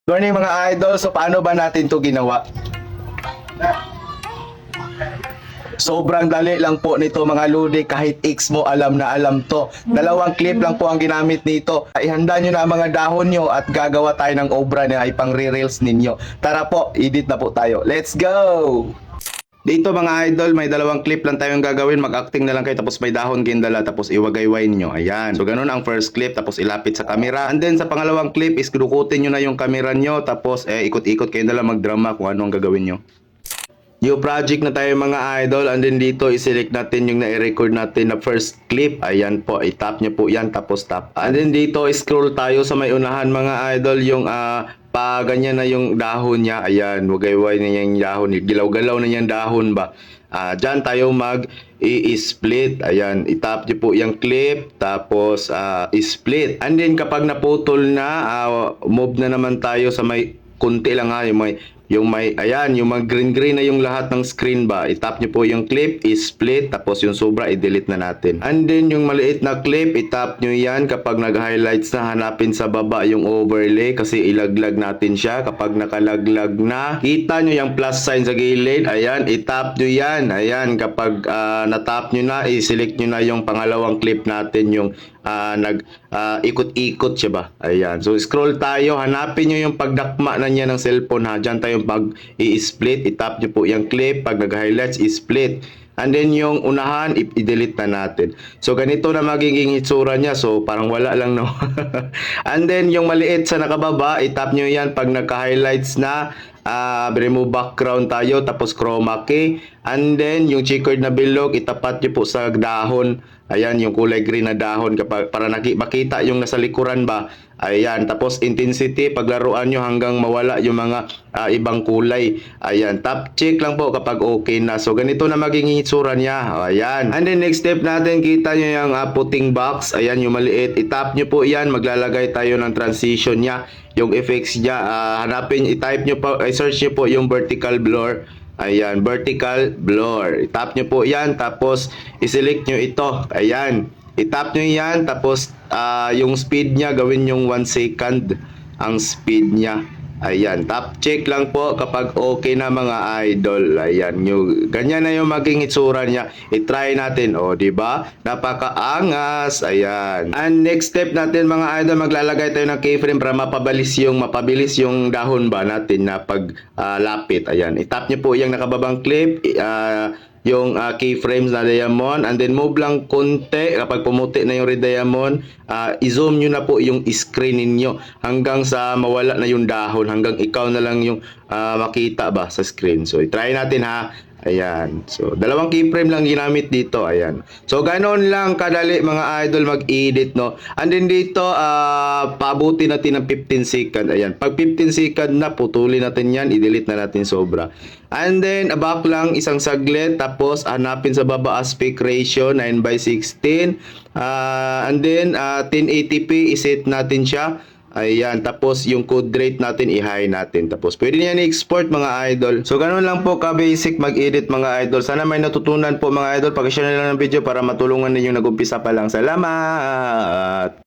Morning mga idol, so paano ba natin to ginawa? Sobrang dali lang po nito mga lodi, kahit X mo alam na alam to. Dalawang clip lang po ang ginamit nito. Ihanda nyo na ang mga dahon nyo at gagawa tayo ng obra na ipang re-reels ninyo. Tara po, edit na po tayo. Let's go! Dito mga idol, may dalawang clip lang tayong gagawin. Mag-acting na lang kayo tapos may dahon gindala tapos iwagayway nyo. Ayan. So ganun ang first clip tapos ilapit sa camera. And then sa pangalawang clip is dukutin nyo na yung camera nyo tapos ikot-ikot kayo na lang magdrama kung ano ang gagawin nyo. New project na tayo mga idol, and then dito i-select natin yung na-record natin na first clip. Ayan po, i-tap nyo po yan tapos tap. And then dito scroll tayo sa may unahan mga idol, yung pa ganyan na yung dahon niya. Ayan, wagayway na yung dahon, gilaw-galaw na yung dahon ba. Diyan tayo mag i-split. Ayan, i-tap nyo po yung clip tapos i-split. And then kapag naputol na, move na naman tayo sa may kunti lang yung may ayan, yung mag green na yung lahat ng screen ba. I-tap nyo po yung clip, i-split, tapos yung sobra i-delete na natin. And then yung maliit na clip, i-tap nyo yan kapag nag-highlights na, hanapin sa baba yung overlay kasi ilaglag natin siya. Kapag nakalaglag na, kita nyo yung plus sign sa gilid, ayan, i-tap nyo yan. Ayan, kapag na-tap nyo na, i-select nyo na yung pangalawang clip natin, yung ikot-ikot siya ba. Ayan, so scroll tayo, hanapin nyo yung pagdakma na niya ng cellphone ha. Diyan tayo pag i-split, i-tap nyo po yung clip, pag nag-highlights, i-split. And then yung unahan, i-delete na natin. So ganito na magiging itsura niya. So parang wala lang no. And then yung maliit sa nakababa, i-tap nyo yan pag nagka-highlights na. Remove background tayo, tapos chroma key. And then yung checkered na bilog, itapat nyo po sa dahon. Ayan, yung kulay green na dahon kapag, para makita yung nasa likuran ba. Ayan, tapos intensity, paglaruan nyo hanggang mawala yung mga ibang kulay. Ayan, tap check lang po kapag okay na. So ganito na magiging itsura niya. Ayan. And then next step natin, kita nyo yung puting box. Ayan, yung maliit. I-tap nyo po yan. Maglalagay tayo ng transition niya. Yung effects niya. Hanapin, i-type nyo po, i-search nyo po yung vertical blur. Ayan, vertical blur. I-tap nyo po yan. Tapos, i-select nyo ito. Ayan. I-tap nyo yan. Tapos, yung speed niya, gawin yung 1 second ang speed niya. Ayan, tap check lang po kapag okay na mga idol. Ayan, ganyan na yung maging itsura niya. I-try natin, di ba? Napakaangas. Ayan. And next step natin mga idol, maglalagay tayo ng keyframe para mapabilis yung dahon ba natin na pag lapit. Ayan, i-tap niyo po yung nakababang clip, yung keyframes na diamond, and then move lang konti. Kapag pumuti na yung red diamond, i-zoom nyo na po yung screen ninyo hanggang sa mawala na yung dahon, hanggang ikaw na lang yung makita ba sa screen. So i-try natin ha. Ayan. So, dalawang keyframe lang ginamit dito. Ayan. So, ganoon lang kadali mga idol mag-edit, no? And then dito, paabuti natin ng 15 second. Ayan. Pag 15 second na, putulin natin yan. I-delete na natin sobra. And then, back lang isang saglit. Tapos, hanapin sa baba aspect ratio, 9:16. And then, 1080p, iset natin siya. Ayan, tapos yung code rate natin i-high natin. Tapos pwede niyan i-export mga idol. So ganoon lang po ka-basic mag-edit mga idol. Sana may natutunan po mga idol. Pag-share na lang ng video para matulungan ninyo nag-umpisa pa lang. Salamat!